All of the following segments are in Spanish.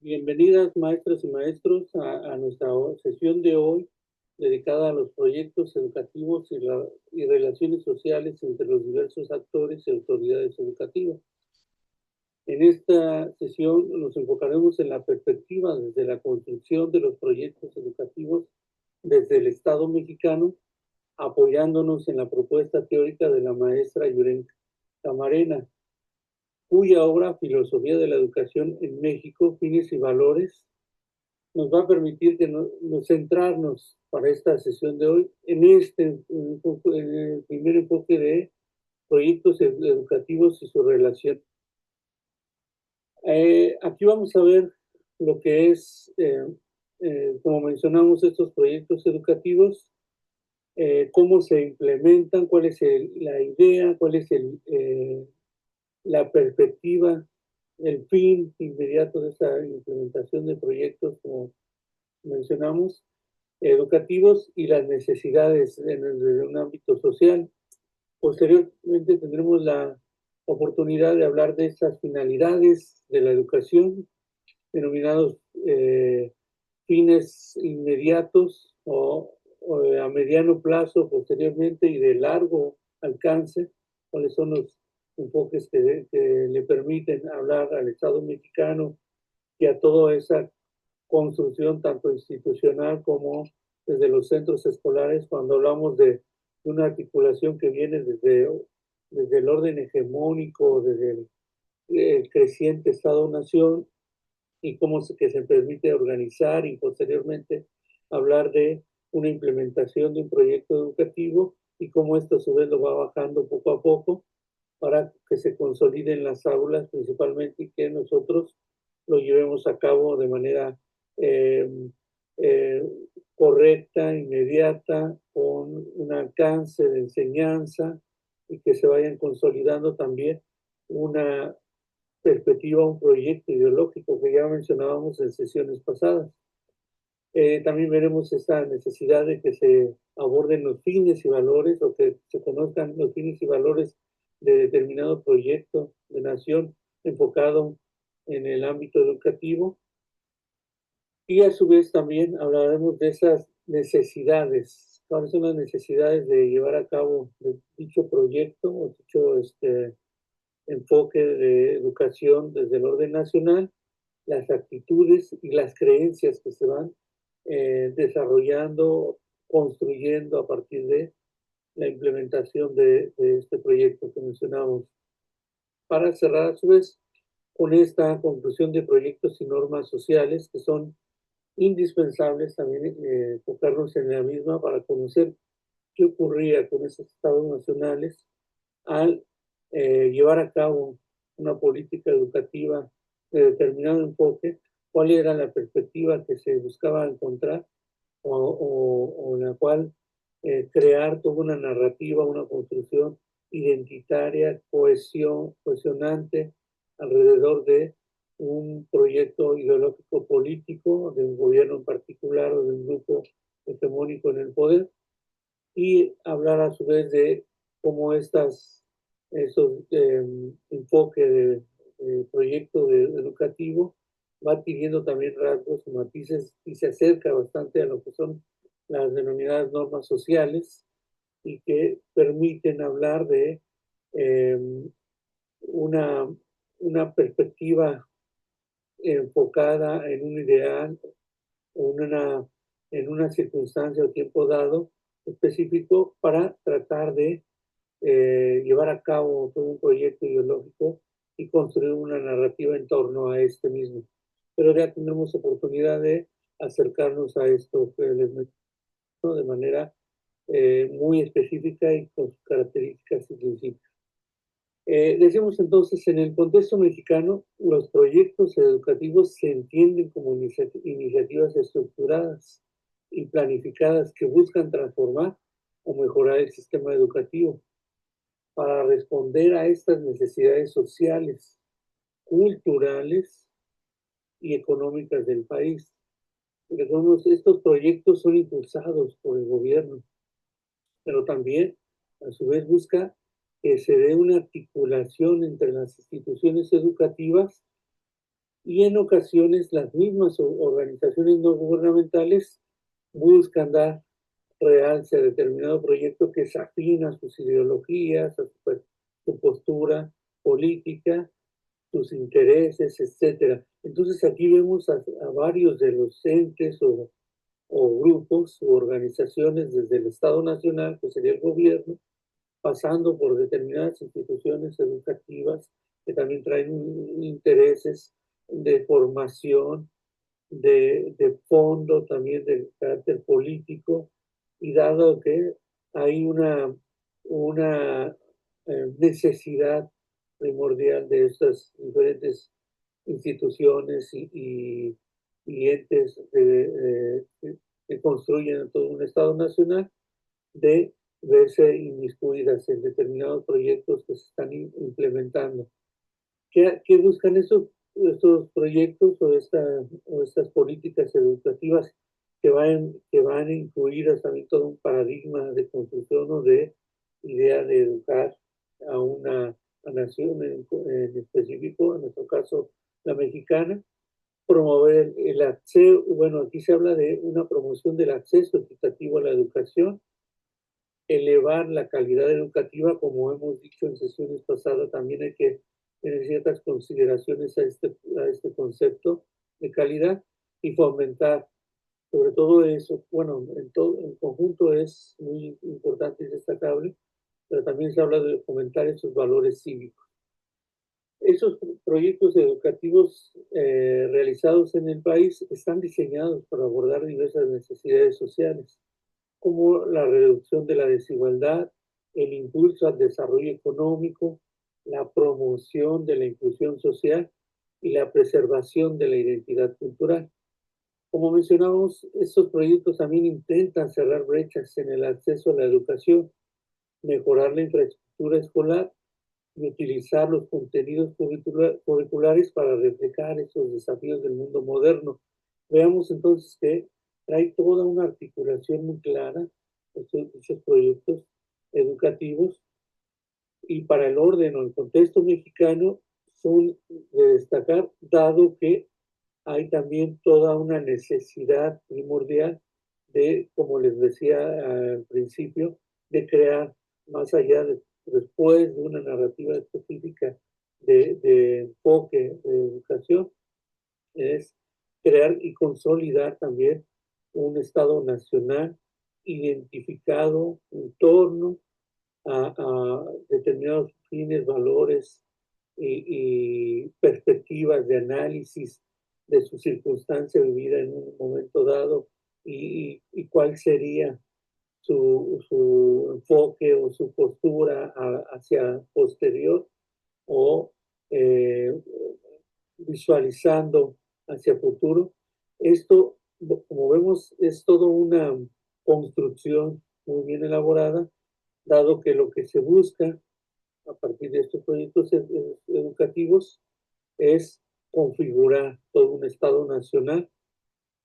Bienvenidas maestras y maestros a nuestra sesión de hoy dedicada a los proyectos educativos y relaciones sociales entre los diversos actores y autoridades educativas. En esta sesión nos enfocaremos en la perspectiva desde la construcción de los proyectos educativos desde el Estado mexicano, apoyándonos en la propuesta teórica de la maestra Yuren Camarena, cuya obra Filosofía de la Educación en México, Fines y Valores nos va a permitir que nos centrarnos para esta sesión de hoy en en el primer enfoque de proyectos educativos y su relación. Aquí vamos a ver lo que es, como mencionamos, estos proyectos educativos, cómo se implementan, cuál es la idea, cuál es la perspectiva, el fin inmediato de esa implementación de proyectos, como mencionamos, educativos y las necesidades en un ámbito social. Posteriormente tendremos la oportunidad de hablar de estas finalidades de la educación, denominados fines inmediatos o a mediano plazo posteriormente y de largo alcance, cuáles son los enfoques que le permiten hablar al Estado mexicano y a toda esa construcción tanto institucional como desde los centros escolares, cuando hablamos de una articulación que viene desde el orden hegemónico, desde el creciente Estado-Nación, y cómo que se permite organizar y posteriormente hablar de una implementación de un proyecto educativo y cómo esto a su vez lo va bajando poco a poco para que se consoliden las aulas principalmente y que nosotros lo llevemos a cabo de manera eh, eh, correcta, inmediata, con un alcance de enseñanza y que se vayan consolidando también una perspectiva, un proyecto ideológico que ya mencionábamos en sesiones pasadas. También veremos esta necesidad de que se aborden los fines y valores o que se conozcan los fines y valores de determinado proyecto de nación enfocado en el ámbito educativo. Y a su vez también hablaremos de esas necesidades, cuáles son las necesidades de llevar a cabo dicho proyecto o dicho enfoque de educación desde el orden nacional, las actitudes y las creencias que se van desarrollando, construyendo a partir de la implementación de este proyecto que mencionamos. Para cerrar a su vez con esta conclusión de proyectos y normas sociales que son indispensables también enfocarnos en la misma para conocer qué ocurría con esos estados nacionales al llevar a cabo una política educativa de determinado enfoque, cuál era la perspectiva que se buscaba encontrar o en la cual crear toda una narrativa, una construcción identitaria, cohesionante alrededor de un proyecto ideológico político, de un gobierno en particular o de un grupo hegemónico en el poder, y hablar a su vez de cómo esos enfoque de proyecto educativo va adquiriendo también rasgos y matices y se acerca bastante a lo que son las denominadas normas sociales y que permiten hablar de eh, una, una perspectiva enfocada en un ideal o en una circunstancia o tiempo dado específico para tratar de llevar a cabo todo un proyecto ideológico y construir una narrativa en torno a este mismo. Pero ya tenemos oportunidad de acercarnos a esto que les menciono de manera muy específica y con sus características y principios. Decimos entonces, en el contexto mexicano, los proyectos educativos se entienden como iniciativas estructuradas y planificadas que buscan transformar o mejorar el sistema educativo para responder a estas necesidades sociales, culturales y económicas del país. Recordemos, estos proyectos son impulsados por el gobierno, pero también, a su vez, busca que se dé una articulación entre las instituciones educativas y en ocasiones las mismas organizaciones no gubernamentales buscan dar realce a determinado proyecto que es afín a sus ideologías, a su postura política, sus intereses, etcétera. Entonces aquí vemos a varios de los entes o grupos u organizaciones desde el Estado Nacional, que sería el gobierno, pasando por determinadas instituciones educativas que también traen intereses de formación, de fondo, también de carácter político, y dado que hay una necesidad primordial de estas diferentes instituciones y entes que construyen todo un Estado nacional, de verse inmiscuidas en determinados proyectos que se están implementando. ¿Qué buscan estos proyectos o estas políticas educativas que van a incluir también todo un paradigma de construcción o de idea de educar a una nación en específico, en nuestro caso la mexicana? Promover el acceso, bueno, aquí se habla de una promoción del acceso equitativo a la educación, elevar la calidad educativa, como hemos dicho en sesiones pasadas, también hay que tener ciertas consideraciones a este concepto de calidad, y fomentar sobre todo eso. Bueno, en conjunto es muy importante y destacable, pero también se habla de fomentar esos valores cívicos. Esos proyectos educativos realizados en el país están diseñados para abordar diversas necesidades sociales, como la reducción de la desigualdad, el impulso al desarrollo económico, la promoción de la inclusión social y la preservación de la identidad cultural. Como mencionamos, estos proyectos también intentan cerrar brechas en el acceso a la educación, mejorar la infraestructura escolar y utilizar los contenidos curriculares para reflejar esos desafíos del mundo moderno. Veamos entonces que trae toda una articulación muy clara estos proyectos educativos, y para el orden o el contexto mexicano son de destacar, dado que hay también toda una necesidad primordial de, como les decía al principio, de crear, más allá de, después de una narrativa específica de enfoque de educación, es crear y consolidar también un Estado nacional identificado en torno a determinados fines, valores y perspectivas de análisis de su circunstancia vivida en un momento dado, y cuál sería su enfoque o su postura hacia posterior, o eh, visualizando hacia futuro. Esto, como vemos, es toda una construcción muy bien elaborada, dado que lo que se busca a partir de estos proyectos educativos es configurar todo un Estado nacional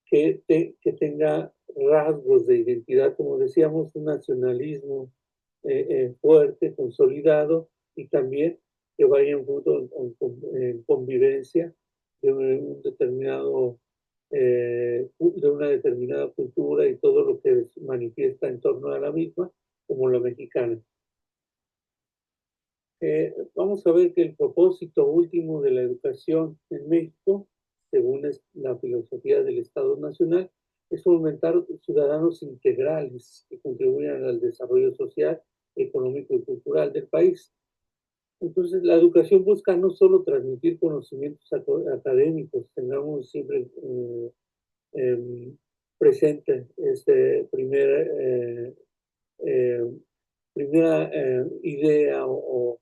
que tenga rasgos de identidad, como decíamos, un nacionalismo fuerte, consolidado, y también que vaya en convivencia de un determinado, de una determinada cultura y todo lo que se manifiesta en torno a la misma, como la mexicana. Vamos a ver que el propósito último de la educación en México, según la filosofía del Estado Nacional, es fomentar ciudadanos integrales que contribuyan al desarrollo social, económico y cultural del país. Entonces, la educación busca no solo transmitir conocimientos académicos, tengamos siempre eh, presente este eh, primera idea o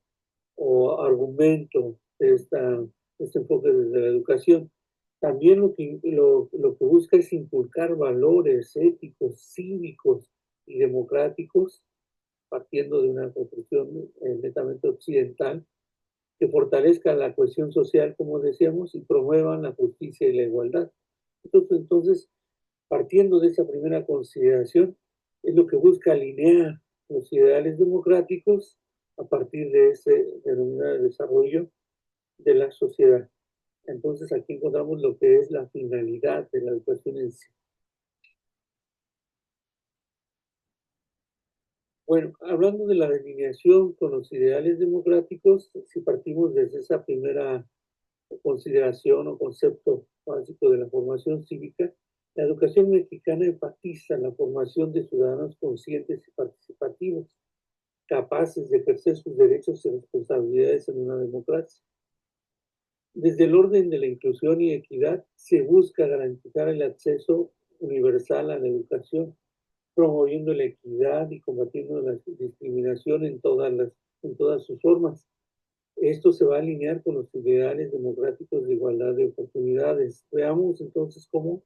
argumento de este enfoque desde la educación. También lo que busca es inculcar valores éticos, cívicos y democráticos, partiendo de una construcción netamente occidental, que fortalezca la cohesión social, como decíamos, y promuevan la justicia y la igualdad. Entonces, partiendo de esa primera consideración, es lo que busca alinear los ideales democráticos a partir de ese denominado desarrollo de la sociedad. Entonces aquí encontramos lo que es la finalidad de la educación en sí. Bueno, hablando de la delineación con los ideales democráticos, si partimos desde esa primera consideración o concepto básico de la formación cívica, la educación mexicana enfatiza la formación de ciudadanos conscientes y participativos, capaces de ejercer sus derechos y responsabilidades en una democracia. Desde el orden de la inclusión y equidad se busca garantizar el acceso universal a la educación, promoviendo la equidad y combatiendo la discriminación en todas sus formas. Esto se va a alinear con los ideales democráticos de igualdad de oportunidades. Veamos entonces cómo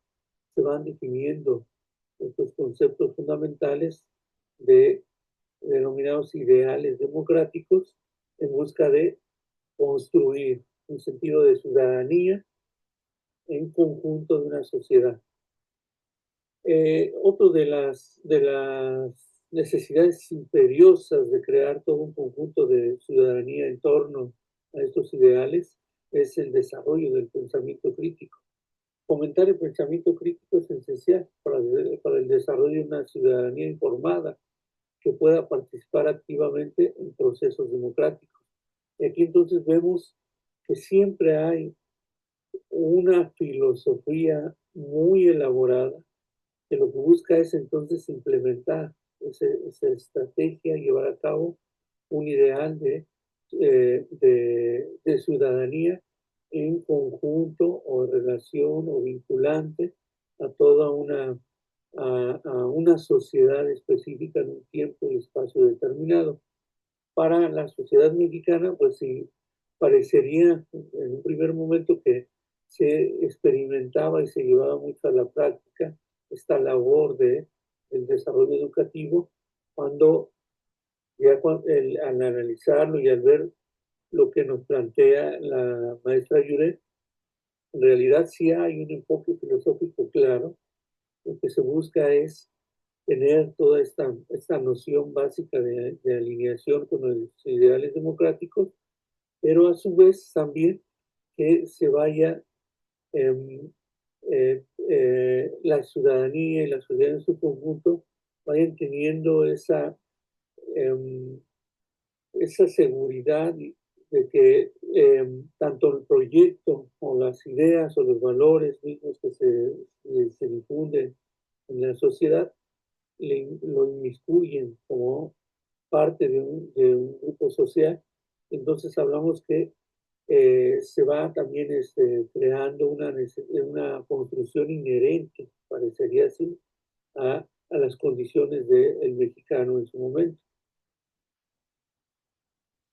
se van definiendo estos conceptos fundamentales de denominados ideales democráticos en busca de construir un sentido de ciudadanía en conjunto de una sociedad. Otro de las necesidades imperiosas de crear todo un conjunto de ciudadanía en torno a estos ideales es el desarrollo del pensamiento crítico. Fomentar el pensamiento crítico es esencial para el desarrollo de una ciudadanía informada que pueda participar activamente en procesos democráticos. Y aquí entonces vemos que siempre hay una filosofía muy elaborada que lo que busca es entonces implementar esa estrategia, llevar a cabo un ideal de ciudadanía en conjunto o en relación o vinculante a toda a una sociedad específica en un tiempo y espacio determinado. Para la sociedad mexicana, pues sí, parecería en un primer momento que se experimentaba y se llevaba mucho a la práctica esta labor del desarrollo educativo, cuando al analizarlo y al ver lo que nos plantea la maestra Yuret, en realidad sí hay un enfoque filosófico claro. Lo que se busca es tener toda esta noción básica de alineación con los ideales democráticos, pero a su vez también que se vaya eh, la ciudadanía y la sociedad en su conjunto vayan teniendo eh, esa seguridad de que tanto el proyecto o las ideas o los valores mismos que se difunden en la sociedad lo inmiscuyen como parte de un grupo social. Entonces hablamos que se va también creando una construcción inherente, parecería así, a las condiciones del mexicano en su momento.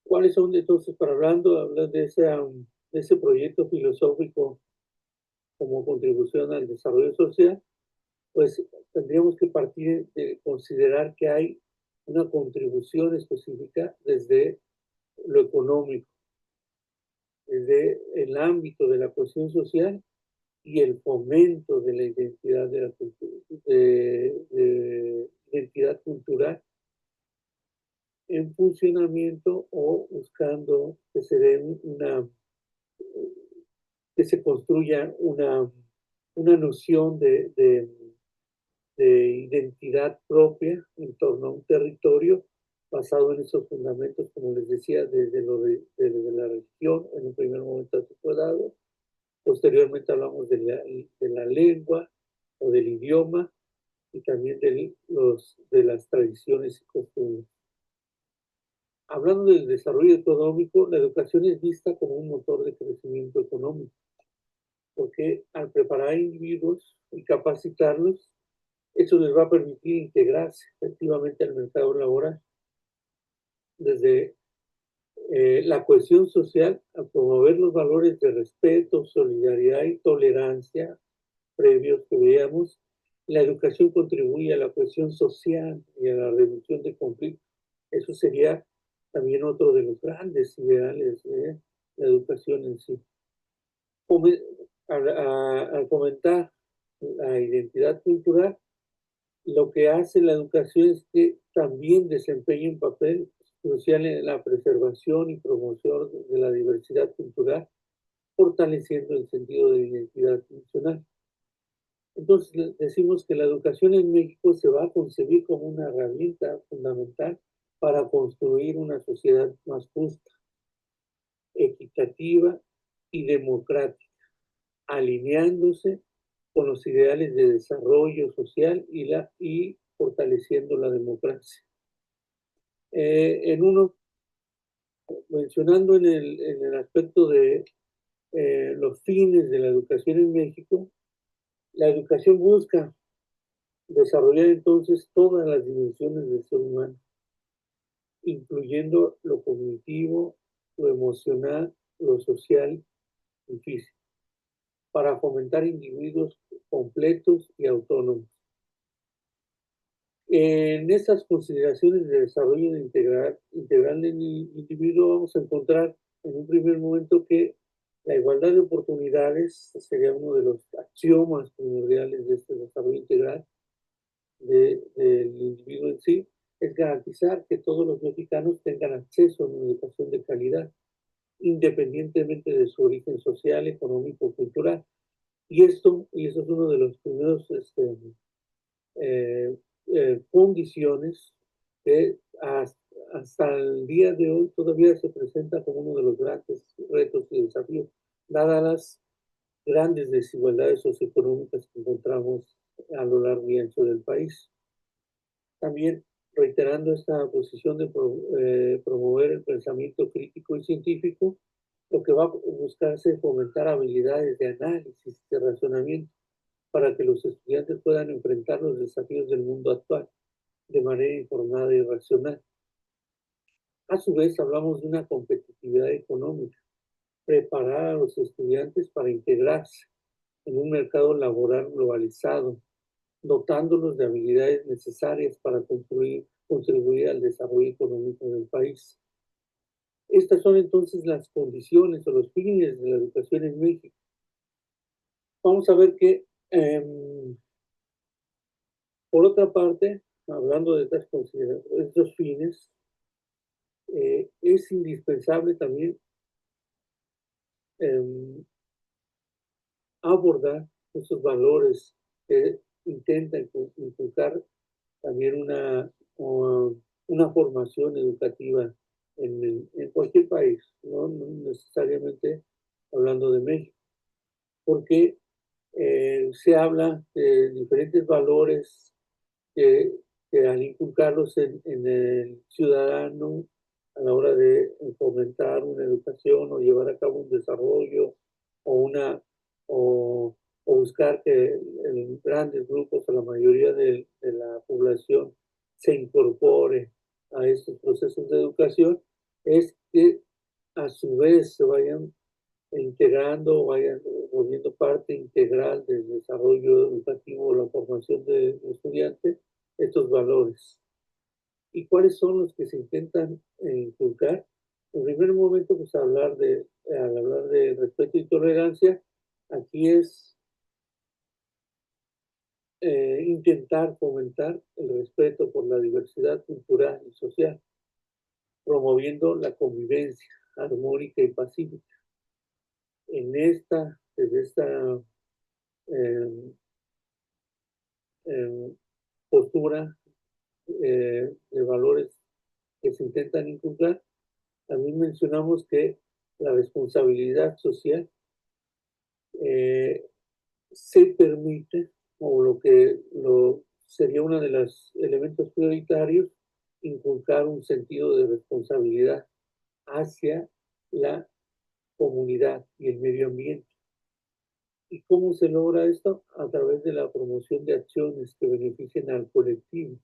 ¿Cuáles son entonces, para hablar de ese proyecto filosófico como contribución al desarrollo social? Pues tendríamos que partir de considerar que hay una contribución específica desde lo económico, desde el ámbito de la cohesión social y el fomento de la identidad de la cultura, de identidad cultural en funcionamiento o buscando que se dé que se construya una noción de identidad propia en torno a un territorio basado en esos fundamentos, como les decía, desde la religión, en un primer momento así fue dado. Posteriormente hablamos de la lengua o del idioma y también de las tradiciones y costumbres. Hablando del desarrollo económico, la educación es vista como un motor de crecimiento económico, porque al preparar individuos y capacitarlos, eso les va a permitir integrarse efectivamente al mercado laboral. Desde la cohesión social, a promover los valores de respeto, solidaridad y tolerancia previos que veíamos, la educación contribuye a la cohesión social y a la reducción de conflictos. Eso sería también otro de los grandes ideales de la educación en sí. Al fomentar la identidad cultural, lo que hace la educación es que también desempeña un papel crucial en la preservación y promoción de la diversidad cultural fortaleciendo el sentido de identidad nacional. Entonces, decimos que la educación en México se va a concebir como una herramienta fundamental para construir una sociedad más justa, equitativa y democrática, alineándose con los ideales de desarrollo social y fortaleciendo la democracia. Mencionando en el aspecto de los fines de la educación en México, la educación busca desarrollar entonces todas las dimensiones del ser humano, incluyendo lo cognitivo, lo emocional, lo social y físico, para fomentar individuos completos y autónomos. En estas consideraciones de desarrollo integral del individuo vamos a encontrar en un primer momento que la igualdad de oportunidades sería uno de los axiomas primordiales de este desarrollo integral del individuo en sí, es garantizar que todos los mexicanos tengan acceso a una educación de calidad, independientemente de su origen social, económico, cultural. Y eso es uno de los primeros eh, condiciones que hasta el día de hoy todavía se presenta como uno de los grandes retos y desafíos, dadas las grandes desigualdades socioeconómicas que encontramos a lo largo y ancho del país. También reiterando esta posición de promover el pensamiento crítico y científico, lo que va a buscarse es fomentar habilidades de análisis, de razonamiento, para que los estudiantes puedan enfrentar los desafíos del mundo actual de manera informada y racional. A su vez, hablamos de una competitividad económica, preparar a los estudiantes para integrarse en un mercado laboral globalizado, dotándolos de habilidades necesarias para contribuir al desarrollo económico del país. Estas son entonces las condiciones o los fines de la educación en México. Vamos a ver que, por otra parte, hablando de estos fines, es indispensable también eh, abordar esos valores que intentan inculcar también una formación educativa en cualquier país, no necesariamente hablando de México, porque se habla de diferentes valores que, que al inculcarlos en el ciudadano a la hora de fomentar una educación o llevar a cabo un desarrollo o una o buscar que en grandes grupos o la mayoría de la población se incorpore a estos procesos de educación, es que a su vez se vayan integrando, vayan volviendo parte integral del desarrollo educativo o la formación de estudiantes, estos valores. ¿Y cuáles son los que se intentan inculcar? En primer momento, pues al hablar de respeto y tolerancia, aquí es intentar fomentar el respeto por la diversidad cultural y social, promoviendo la convivencia armónica y pacífica. Desde esta eh, postura de valores que se intentan inculcar, también mencionamos que la responsabilidad social se permite, o sería uno de los elementos prioritarios, inculcar un sentido de responsabilidad hacia la comunidad y el medio ambiente. ¿Y cómo se logra esto? A través de la promoción de acciones que beneficien al colectivo.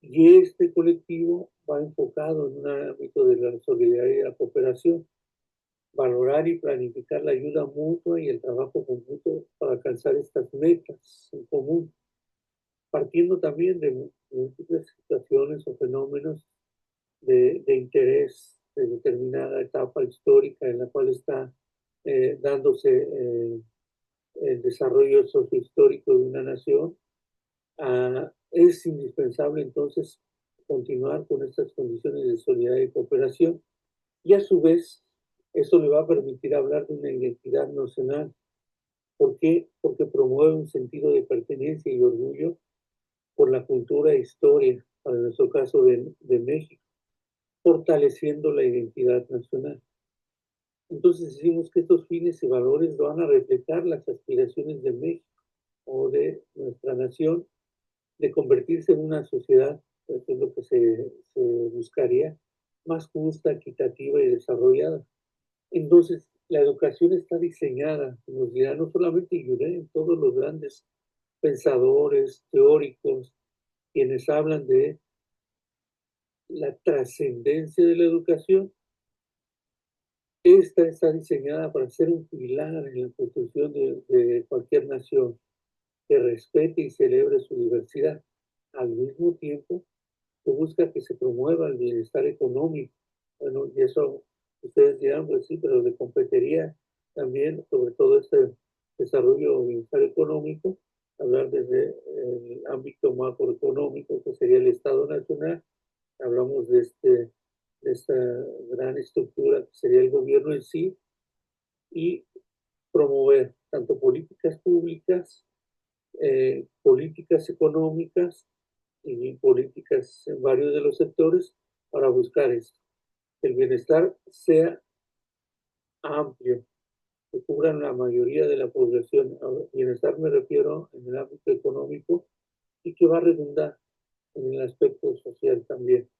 Y este colectivo va enfocado en un ámbito de la solidaridad y la cooperación, valorar y planificar la ayuda mutua y el trabajo conjunto para alcanzar estas metas en común, partiendo también de múltiples situaciones o fenómenos de interés de determinada etapa histórica en la cual está dándose el desarrollo sociohistórico de una nación. Es indispensable entonces continuar con estas condiciones de solidaridad y cooperación y a su vez Eso le va a permitir hablar de una identidad nacional. ¿Por qué? Porque promueve un sentido de pertenencia y orgullo por la cultura e historia, para nuestro caso de México, fortaleciendo la identidad nacional. Entonces decimos que estos fines y valores van a reflejar las aspiraciones de México o de nuestra nación de convertirse en una sociedad, eso es lo que se buscaría, más justa, equitativa y desarrollada. Entonces, la educación está diseñada, nos dirá no solamente Yuret, todos los grandes pensadores, teóricos, quienes hablan de la trascendencia de la educación. Esta está diseñada para ser un pilar en la construcción de cualquier nación que respete y celebre su diversidad. Al mismo tiempo, se busca que se promueva el bienestar económico. Bueno, y eso ustedes dirán, pues sí, pero le competiría también sobre todo este desarrollo del bienestar económico, hablar desde el ámbito macroeconómico, que sería el Estado Nacional. Hablamos de esta gran estructura que sería el gobierno en sí, y promover tanto políticas públicas, políticas económicas y políticas en varios de los sectores para buscar esto. Que el bienestar sea amplio, que cubran la mayoría de la población. A bienestar me refiero en el ámbito económico y que va a redundar en el aspecto social también.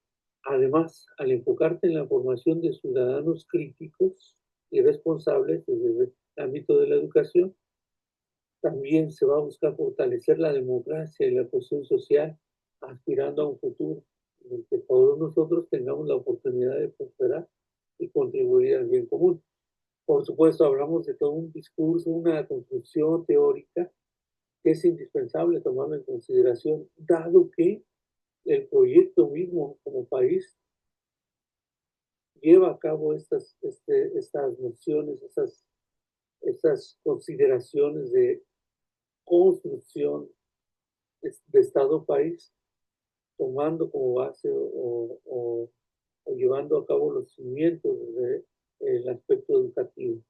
Además, al enfocarte en la formación de ciudadanos críticos y responsables desde el ámbito de la educación, también se va a buscar fortalecer la democracia y la cohesión social, aspirando a un futuro en el que todos nosotros tengamos la oportunidad de prosperar y contribuir al bien común. Por supuesto, hablamos de todo un discurso, una construcción teórica que es indispensable tomarlo en consideración, dado que el proyecto mismo como país lleva a cabo estas nociones, estas consideraciones de construcción de Estado-país, tomando como base o llevando a cabo los cimientos del aspecto educativo.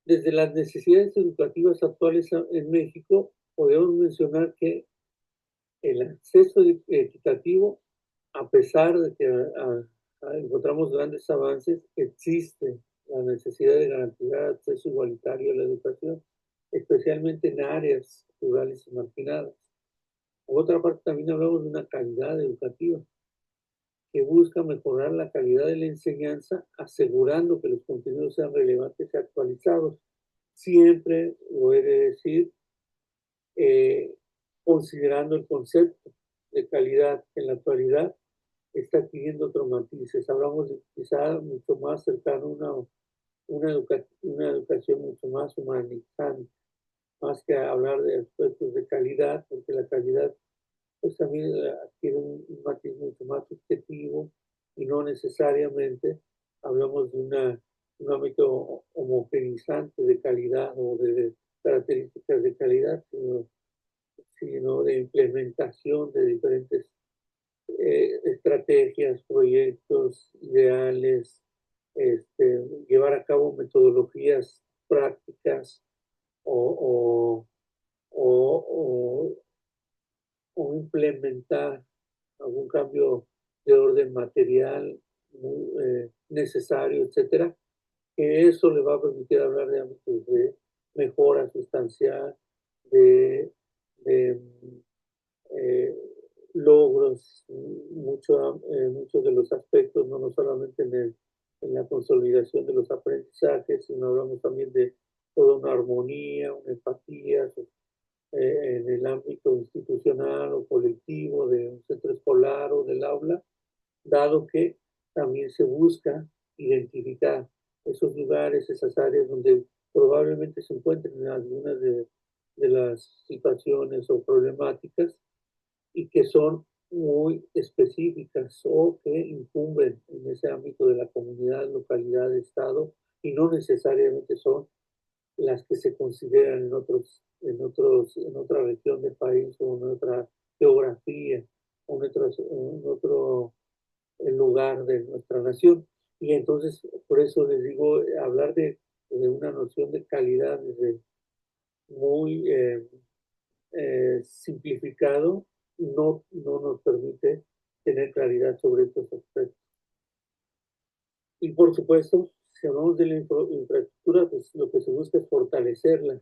Desde las necesidades educativas actuales en México, podemos mencionar que el acceso equitativo, a pesar de que encontramos grandes avances, existe la necesidad de garantizar acceso igualitario a la educación, especialmente en áreas rurales y marginadas. Por otra parte, también hablamos de una calidad educativa que busca mejorar la calidad de la enseñanza, asegurando que los contenidos sean relevantes y actualizados. Siempre, lo he de decir, eh, considerando el concepto de calidad que en la actualidad está adquiriendo otros matices. Hablamos de quizá mucho más cercano a una educación mucho más humanizante, más que hablar de aspectos de calidad, porque la calidad pues también adquiere un matiz mucho más subjetivo y no necesariamente hablamos de un ámbito homogenizante de calidad o de características de calidad, sino de implementación de diferentes estrategias, proyectos, ideales, llevar a cabo metodologías prácticas o, o, o, o implementar algún cambio de orden material necesario, etcétera, que eso le va a permitir hablar de ámbitos de mejora sustancial, de, de eh, logros, muchos de los aspectos, no solamente en la consolidación de los aprendizajes, sino hablamos también de toda una armonía, una empatía, en el ámbito institucional o colectivo de un centro escolar o del aula, dado que también se busca identificar esos lugares, esas áreas donde probablemente se encuentren algunas de las situaciones o problemáticas y que son muy específicas o que incumben en ese ámbito de la comunidad, localidad, estado, y no necesariamente son las que se consideran en otra región del país o en otra geografía o en otro hogar de nuestra nación. Y entonces, por eso les digo, hablar de una noción de calidad desde muy simplificado no nos permite tener claridad sobre estos aspectos. Y por supuesto, si hablamos de la infraestructura, pues lo que se busca es fortalecerla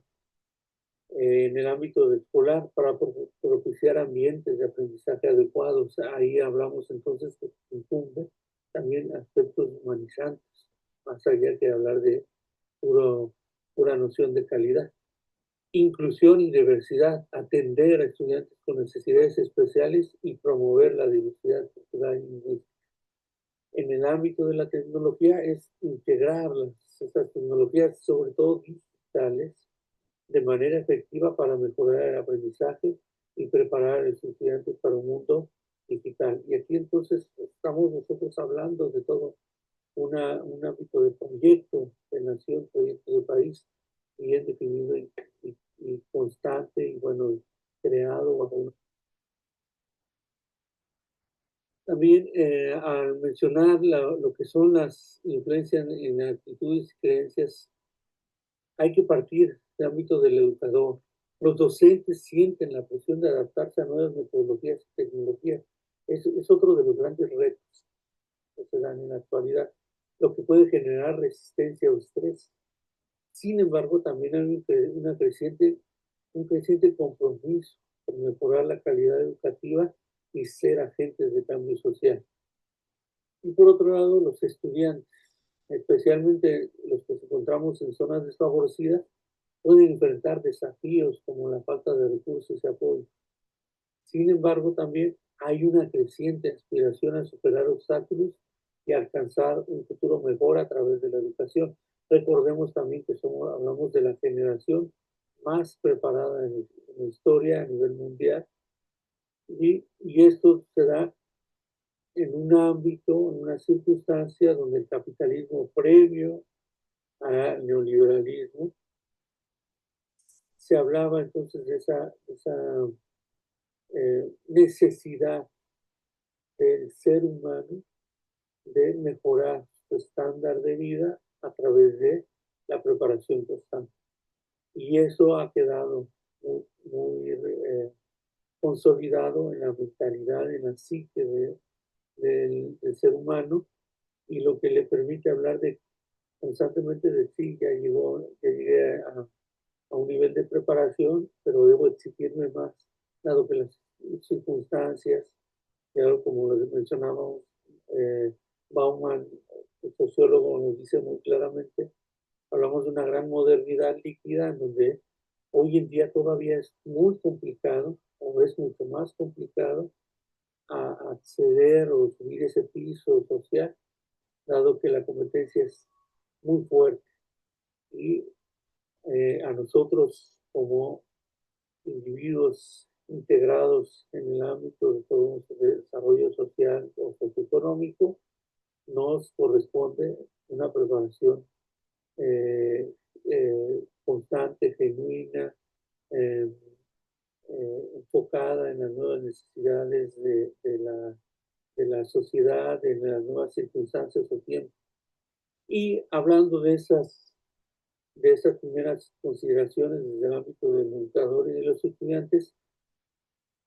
en el ámbito escolar para propiciar ambientes de aprendizaje adecuados. Ahí hablamos entonces que incumbe también aspectos humanizantes, más allá que hablar de pura noción de calidad. Inclusión y diversidad, atender a estudiantes con necesidades especiales y promover la diversidad cultural y lingüística. En el ámbito de la tecnología es integrar esas tecnologías, sobre todo digitales, de manera efectiva para mejorar el aprendizaje y preparar a los estudiantes para un mundo digital. Y aquí entonces estamos nosotros hablando de todo un ámbito de proyecto de nación, proyecto de país, bien definido y constante y bueno, creado bajo una. También al mencionar lo que son las influencias en actitudes y creencias, hay que partir del ámbito del educador. Los docentes sienten la presión de adaptarse a nuevas metodologías y tecnologías. Es otro de los grandes retos que se dan en la actualidad, lo que puede generar resistencia o estrés. Sin embargo, también hay un creciente compromiso por mejorar la calidad educativa y ser agentes de cambio social. Y por otro lado, los estudiantes, especialmente los que nos encontramos en zonas desfavorecidas, pueden enfrentar desafíos como la falta de recursos y apoyo. Sin embargo, también hay una creciente aspiración a superar obstáculos y alcanzar un futuro mejor a través de la educación. Recordemos también que hablamos de la generación más preparada en la historia a nivel mundial y esto se da en un ámbito, en una circunstancia donde el capitalismo previo al neoliberalismo se hablaba entonces de esa necesidad del ser humano de mejorar su estándar de vida a través de la preparación constante. Y eso ha quedado muy consolidado en la mentalidad, en la psique del ser humano y lo que le permite hablar de constantemente de sí, ya llegué a un nivel de preparación, pero debo exigirme más, dado que las circunstancias, ya como lo mencionábamos, Bauman, el sociólogo, nos dice muy claramente, hablamos de una gran modernidad líquida en donde hoy en día todavía es muy complicado, o es mucho más complicado, a acceder o subir ese piso social, dado que la competencia es muy fuerte. Y a nosotros como individuos integrados en el ámbito de todo el desarrollo social o socioeconómico, nos corresponde una preparación constante, genuina, eh, enfocada en las nuevas necesidades de la sociedad, de las nuevas circunstancias o tiempos. Y hablando de esas primeras consideraciones desde el ámbito del educador y de los estudiantes,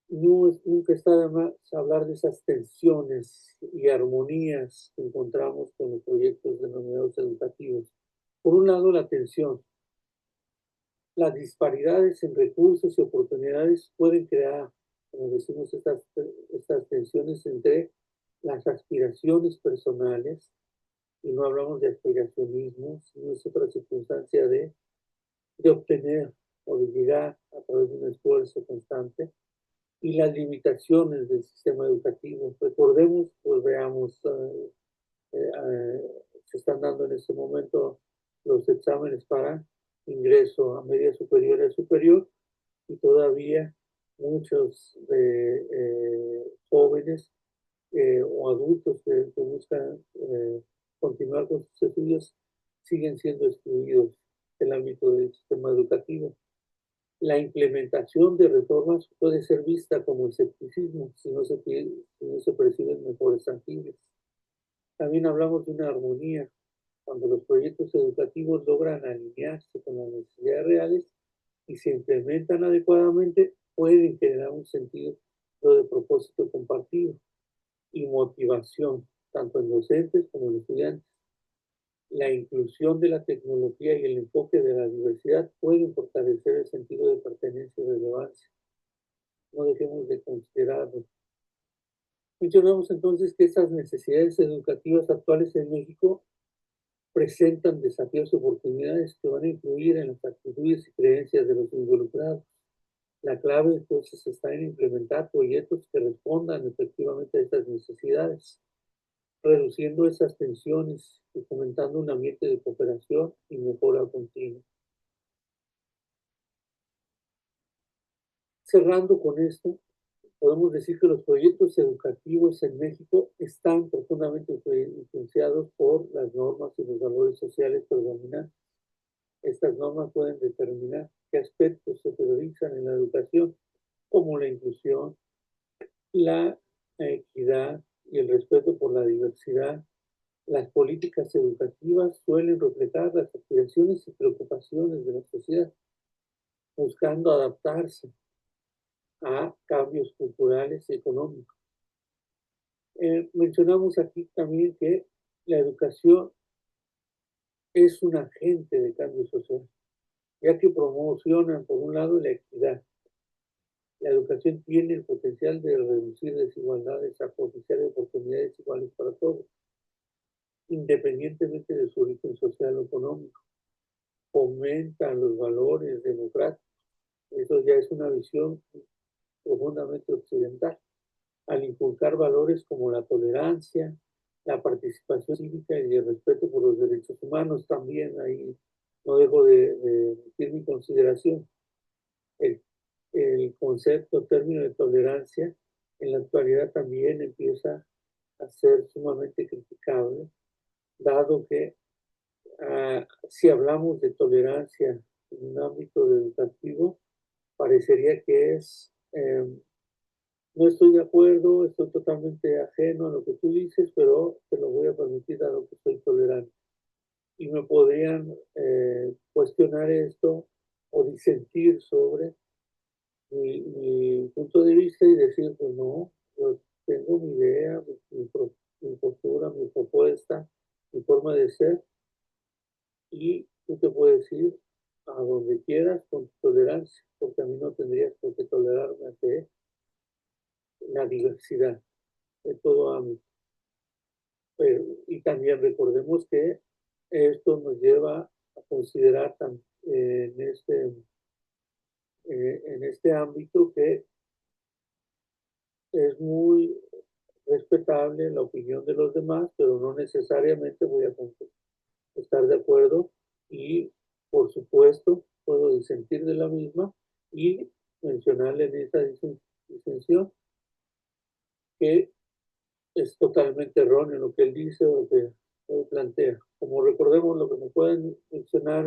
nunca está de más hablar de esas tensiones y armonías que encontramos con los proyectos denominados educativos. Por un lado, la tensión. Las disparidades en recursos y oportunidades pueden crear, como decimos, estas tensiones entre las aspiraciones personales, y no hablamos de aspiracionismo, sino es otra circunstancia de obtener o de llegar a través de un esfuerzo constante, y las limitaciones del sistema educativo. Recordemos, pues veamos, se están dando en este momento los exámenes para ingreso a media superior y superior, y todavía muchos jóvenes o adultos que buscan continuar con sus estudios siguen siendo excluidos del ámbito del sistema educativo. La implementación de reformas puede ser vista como escepticismo si no se perciben mejores tangibles. También hablamos de una armonía, cuando los proyectos educativos logran alinearse con las necesidades reales y se implementan adecuadamente, pueden generar un sentido de propósito compartido y motivación, tanto en docentes como en estudiantes. La inclusión de la tecnología y el enfoque de la diversidad pueden fortalecer el sentido de pertenencia y relevancia. No dejemos de considerarlo. Mencionamos entonces que estas necesidades educativas actuales en México presentan desafíos y oportunidades que van a influir en las actitudes y creencias de los involucrados. La clave entonces está en implementar proyectos que respondan efectivamente a estas necesidades, reduciendo esas tensiones y fomentando un ambiente de cooperación y mejora continua. Cerrando con esto, podemos decir que los proyectos educativos en México están profundamente influenciados por las normas y los valores sociales predominantes. Estas normas pueden determinar qué aspectos se priorizan en la educación, como la inclusión, la equidad y el respeto por la diversidad. Las políticas educativas suelen reflejar las aspiraciones y preocupaciones de la sociedad, buscando adaptarse a cambios culturales y económicos. Mencionamos aquí también que la educación es un agente de cambio social, ya que promociona, por un lado, la equidad. La educación tiene el potencial de reducir desigualdades, a propiciar oportunidades iguales para todos, independientemente de su origen social o económico. Fomenta los valores democráticos. Eso ya es una visión profundamente occidental, al inculcar valores como la tolerancia, la participación cívica y el respeto por los derechos humanos. También ahí no dejo de emitir mi consideración. El, el concepto, término de tolerancia, en la actualidad también empieza a ser sumamente criticable, dado que si hablamos de tolerancia en un ámbito educativo, parecería que es no estoy de acuerdo, estoy totalmente ajeno a lo que tú dices, pero te lo voy a permitir dado que soy tolerante. Y me podrían cuestionar esto o disentir sobre mi punto de vista y decir, pues no, yo tengo mi idea, mi postura, mi propuesta, mi forma de ser, y tú te puedes ir a donde quieras con tu tolerancia, porque a mí no tendrías por qué tolerarme ante la diversidad de todo ámbito. Y también recordemos que esto nos lleva a considerar en este ámbito que es muy respetable la opinión de los demás, pero no necesariamente voy a estar de acuerdo y, por supuesto, puedo disentir de la misma y mencionarle en esa disensión que es totalmente erróneo lo que él dice o lo que plantea. Como recordemos lo que me pueden mencionar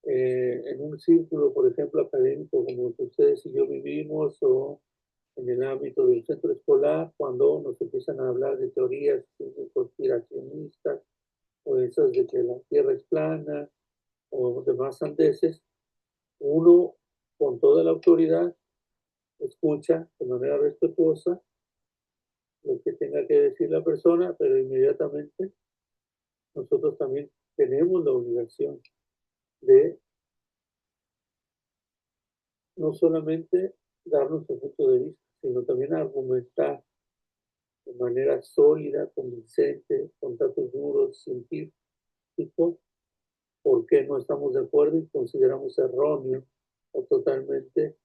en un círculo, por ejemplo, académico, como el que ustedes y yo vivimos, o en el ámbito del centro escolar, cuando nos empiezan a hablar de teorías conspiracionistas, o esas de que la Tierra es plana, o demás sandeces, uno con toda la autoridad escucha de manera respetuosa lo que tenga que decir la persona, pero inmediatamente nosotros también tenemos la obligación de no solamente dar nuestro punto de vista, sino también argumentar de manera sólida, convincente, con datos duros, científicos, por qué no estamos de acuerdo y consideramos erróneo o totalmente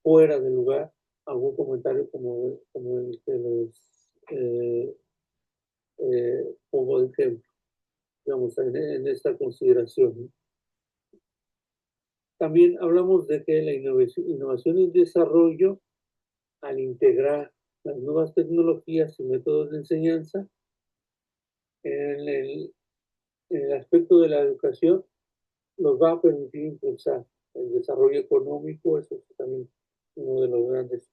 fuera de lugar algún comentario como el que les pongo de ejemplo, digamos, en esta consideración, ¿no? También hablamos de que la innovación y desarrollo, al integrar las nuevas tecnologías y métodos de enseñanza en el aspecto de la educación, nos va a permitir impulsar el desarrollo económico. Eso es también uno de los grandes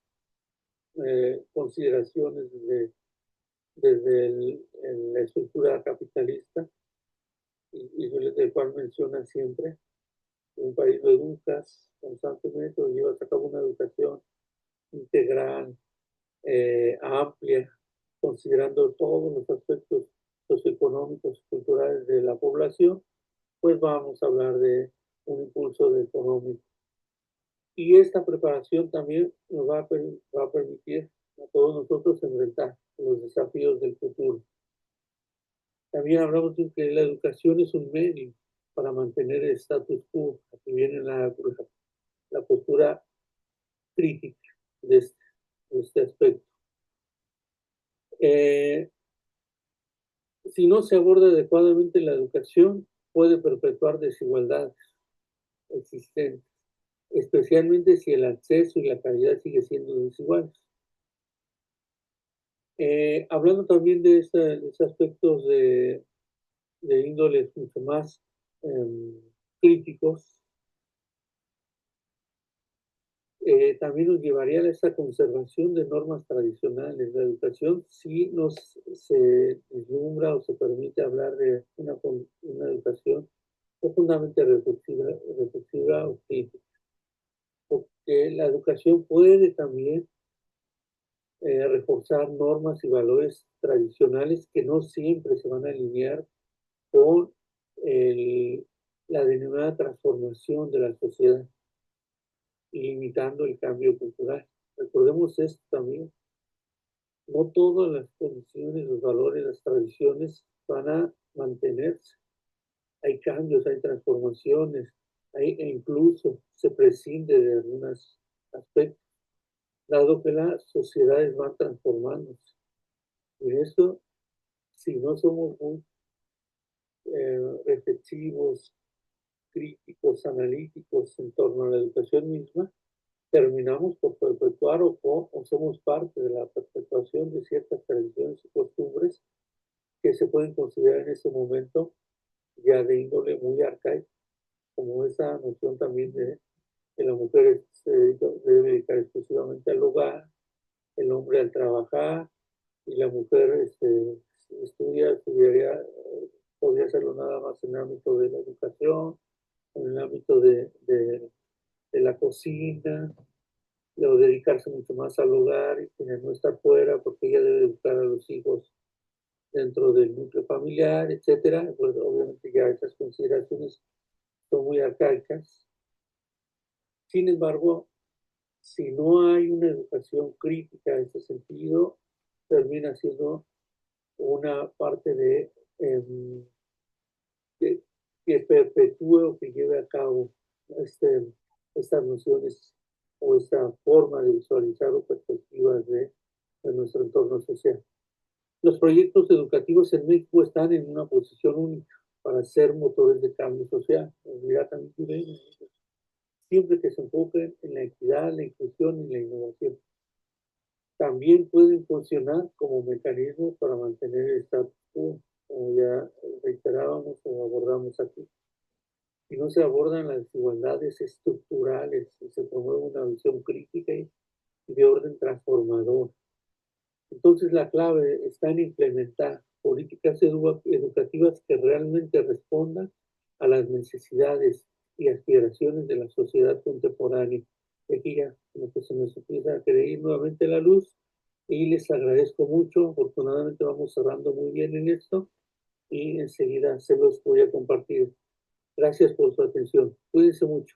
consideraciones desde la estructura capitalista, y del cual menciona siempre, un país lo educas constantemente, o llevas a cabo una educación integral, amplia, considerando todos los aspectos socioeconómicos, culturales de la población, pues vamos a hablar de un impulso de económico. Y esta preparación también nos va a permitir a todos nosotros enfrentar los desafíos del futuro. También hablamos de que la educación es un medio para mantener el status quo. Aquí viene la postura crítica de este aspecto. Si no se aborda adecuadamente la educación, puede perpetuar desigualdades existentes, especialmente si el acceso y la calidad sigue siendo desiguales. Hablando también de estos aspectos de índoles mucho más críticos, también nos llevaría a esa conservación de normas tradicionales. La educación sí se vislumbra o se permite hablar de una educación profundamente reflexiva o crítica, porque la educación puede también reforzar normas y valores tradicionales que no siempre se van a alinear con la denominada transformación de la sociedad, limitando el cambio cultural. Recordemos esto también, no todas las condiciones, los valores, las tradiciones van a mantenerse. Hay cambios, hay transformaciones, e incluso se prescinde de algunos aspectos, dado que las sociedades van transformándose. Y esto, si no somos muy reflexivos, críticos, analíticos en torno a la educación misma, terminamos por perpetuar o somos parte de la perpetuación de ciertas tradiciones y costumbres que se pueden considerar en ese momento ya de índole muy arcaica, como esa noción también de que la mujer se debe dedicar exclusivamente al hogar, el hombre al trabajar, y la mujer estudiaría, podría hacerlo nada más en el ámbito de la educación, en el ámbito de la cocina, o dedicarse mucho más al hogar y no estar fuera porque ella debe educar a los hijos dentro del núcleo familiar, etcétera. Pues obviamente ya esas consideraciones son muy arcaicas. Sin embargo, si no hay una educación crítica en ese sentido, termina siendo una parte de que perpetúe o que lleve a cabo estas nociones o esta forma de visualizar o perspectivas de nuestro entorno social. Los proyectos educativos en México están en una posición única para ser motores de cambio social. Siempre que se enfoquen en la equidad, la inclusión y la innovación. También pueden funcionar como mecanismos para mantener el status quo, como ya reiterábamos o abordamos aquí. Si no se abordan las desigualdades estructurales y se promueve una visión crítica y de orden transformador, entonces la clave está en implementar políticas educativas que realmente respondan a las necesidades y aspiraciones de la sociedad contemporánea. Aquí ya como que se nos empieza a creer nuevamente la luz y les agradezco mucho. Afortunadamente vamos cerrando muy bien en esto y enseguida se los voy a compartir. Gracias por su atención. Cuídense mucho.